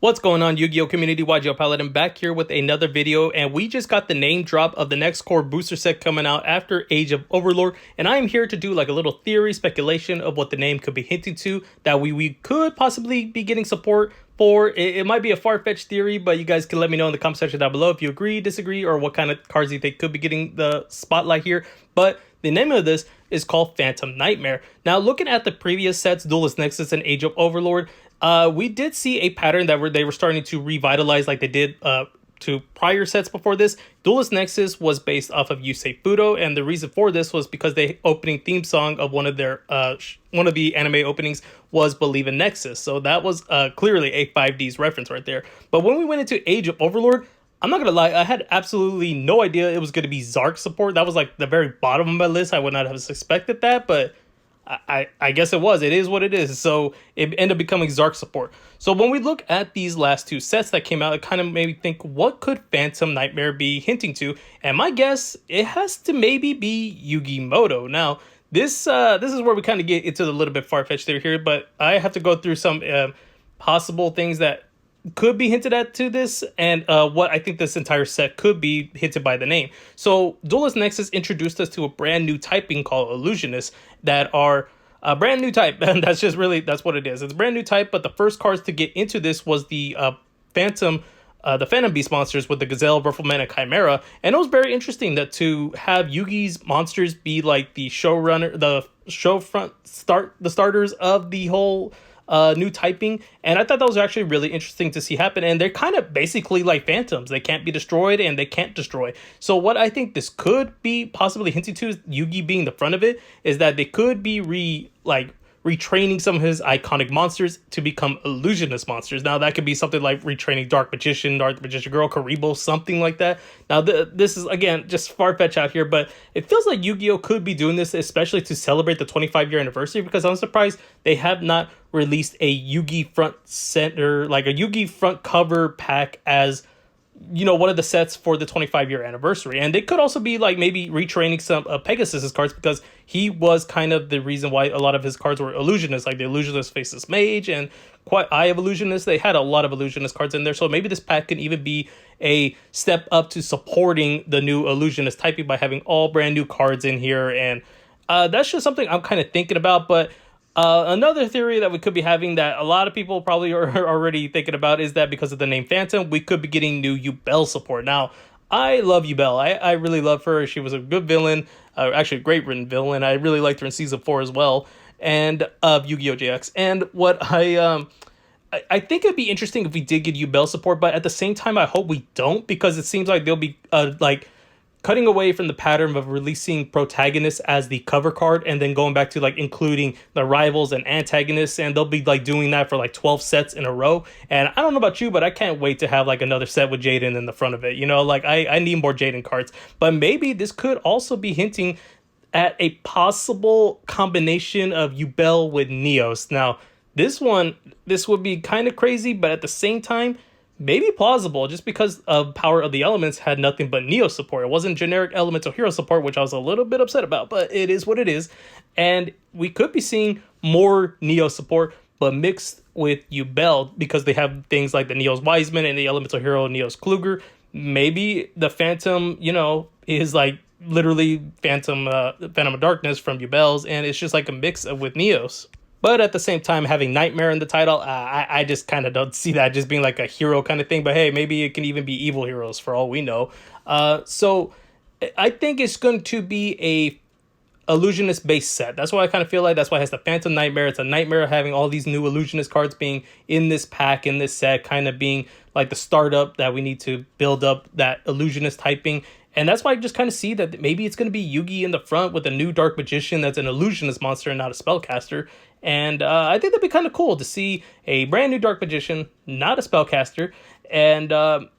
What's going on, Yu-Gi-Oh community? Yugioh Paladin back here with another video, and we just got the name drop of the next core booster set coming out after Age of Overlord, and I am here to do like a little theory speculation of what the name could be hinting to, that we could possibly be getting support for. It might be a far-fetched theory, but you guys can let me know in the comment section down below if you agree, disagree, or what kind of cards you think could be getting the spotlight here. But the name of this is called Phantom Nightmare. Now, looking at the previous sets, Duelist Nexus and Age of Overlord, we did see a pattern that they were starting to revitalize like they did to prior sets before this. Duelist Nexus was based off of Yusei Fudo, and the reason for this was because the opening theme song of one of their one of the anime openings was Believe in Nexus. So that was clearly a 5D's reference right there. But when we went into Age of Overlord, I'm not gonna lie, I had absolutely no idea it was gonna be Zark support. That was like the very bottom of my list. I would not have suspected that, but I guess it was. It is what it is. So it ended up becoming Zark support. So when we look at these last two sets that came out, it kind of made me think, what could Phantom Nightmare be hinting to? And my guess, it has to maybe be Yugimoto. Now, this is where we kind of get into the little bit far-fetched theory here, but I have to go through some possible things that could be hinted at to this, and what I think this entire set could be hinted by the name. So Duelist Nexus introduced us to a brand new typing called Illusionists that are a brand new type, and that's what it is. It's a brand new type, but the first cards to get into this was the Phantom Beast monsters with the Gazelle, Ruffleman, and Chimera, and it was very interesting that to have Yugi's monsters be like the showrunner, the starters of the whole new typing, and I thought that was actually really interesting to see happen. And they're kind of basically like phantoms. They can't be destroyed and they can't destroy. So what I think this could be possibly hinting to, is Yugi being the front of it, is that they could be retraining some of his iconic monsters to become illusionist monsters. Now that could be something like retraining Dark Magician Girl, Karibo, something like that. Now this is again just far-fetched out here, but it feels like Yu-Gi-Oh could be doing this especially to celebrate the 25-year anniversary, because I'm surprised they have not released a Yugi front center, like a Yugi front cover pack as, you know, one of the sets for the 25-year anniversary. And they could also be like maybe retraining some Pegasus's cards, because he was kind of the reason why a lot of his cards were illusionists, like the Illusionist Faceless Mage and Eye of Illusionist. They had a lot of illusionist cards in there, so maybe this pack can even be a step up to supporting the new illusionist typing by having all brand new cards in here. And that's just something I'm kind of thinking about. But another theory that we could be having that a lot of people probably are already thinking about is that because of the name Phantom, we could be getting new Yubel support. Now, I love Yubel. I really love her. She was a good villain, actually a great written villain. I really liked her in season 4 as well, and of Yu-Gi-Oh! JX. And what I think it'd be interesting if we did get Yubel support, but at the same time, I hope we don't, because it seems like they'll be like cutting away from the pattern of releasing protagonists as the cover card and then going back to like including the rivals and antagonists, and they'll be like doing that for like 12 sets in a row. And I don't know about you, but I can't wait to have like another set with Jaden in the front of it. You know, like I need more Jaden cards, but maybe this could also be hinting at a possible combination of Yubel with Neos. Now, this would be kind of crazy, but at the same time, maybe plausible, just because of Power of the Elements had nothing but Neo support. It wasn't generic Elemental Hero support, which I was a little bit upset about, but it is what it is. And we could be seeing more Neo support, but mixed with Yubel, because they have things like the Neo's Wiseman and the Elemental Hero Neo's Kluger. Maybe the Phantom, you know, is like literally Phantom of Darkness from Yubel's, and it's just like a mix with Neos. But at the same time, having Nightmare in the title, I just kind of don't see that just being like a hero kind of thing. But hey, maybe it can even be evil heroes for all we know. So I think it's going to be a illusionist based set. That's why I kind of feel like that's why it has the Phantom Nightmare. It's a nightmare having all these new illusionist cards being in this pack, in this set, kind of being like the startup that we need to build up that illusionist typing. And that's why I just kind of see that maybe it's going to be Yugi in the front with a new Dark Magician that's an illusionist monster and not a spellcaster. And I think that'd be kind of cool to see a brand new Dark Magician, not a spellcaster, and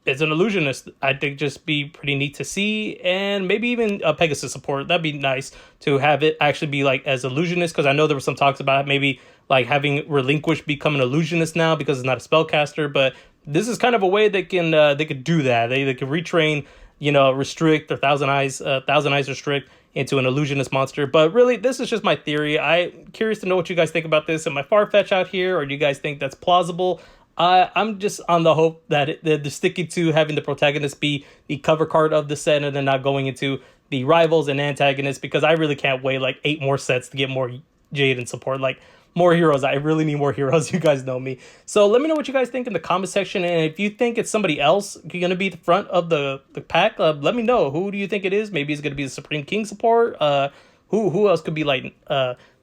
it's an illusionist. I think just be pretty neat to see, and maybe even a Pegasus support. That'd be nice to have it actually be like as illusionist, because I know there were some talks about maybe like having Relinquish become an illusionist now because it's not a spellcaster. But this is kind of a way they could do that. They could retrain, you know, Restrict or Thousand Eyes Restrict into an illusionist monster. But really, this is just my theory. I'm curious to know what you guys think about this. Am I far-fetched out here, or do you guys think that's plausible? I'm just on the hope that they're sticking to having the protagonist be the cover card of the set, and then not going into the rivals and antagonists, because I really can't wait like 8 more sets to get more Jaden support. Like, more heroes. I really need more heroes. You guys know me. So let me know what you guys think in the comment section. And if you think it's somebody else going to be the front of the pack, let me know. Who do you think it is? Maybe it's going to be the Supreme King support. Who else could be like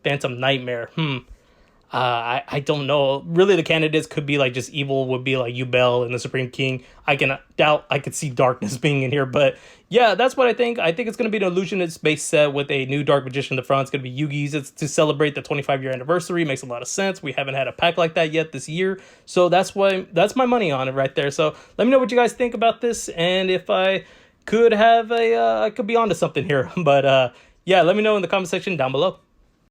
Phantom Nightmare? I don't know. Really, the candidates could be like just evil, would be like Yubel and the Supreme King. I can doubt I could see Darkness being in here, but yeah, that's what I think. I think it's going to be an illusionist based set with a new Dark Magician in the front. It's going to be Yugi's. It's to celebrate the 25-year anniversary. Makes a lot of sense. We haven't had a pack like that yet this year, so that's my money on it right there. So let me know what you guys think about this, and if I could have I could be onto something here, but yeah, let me know in the comment section down below.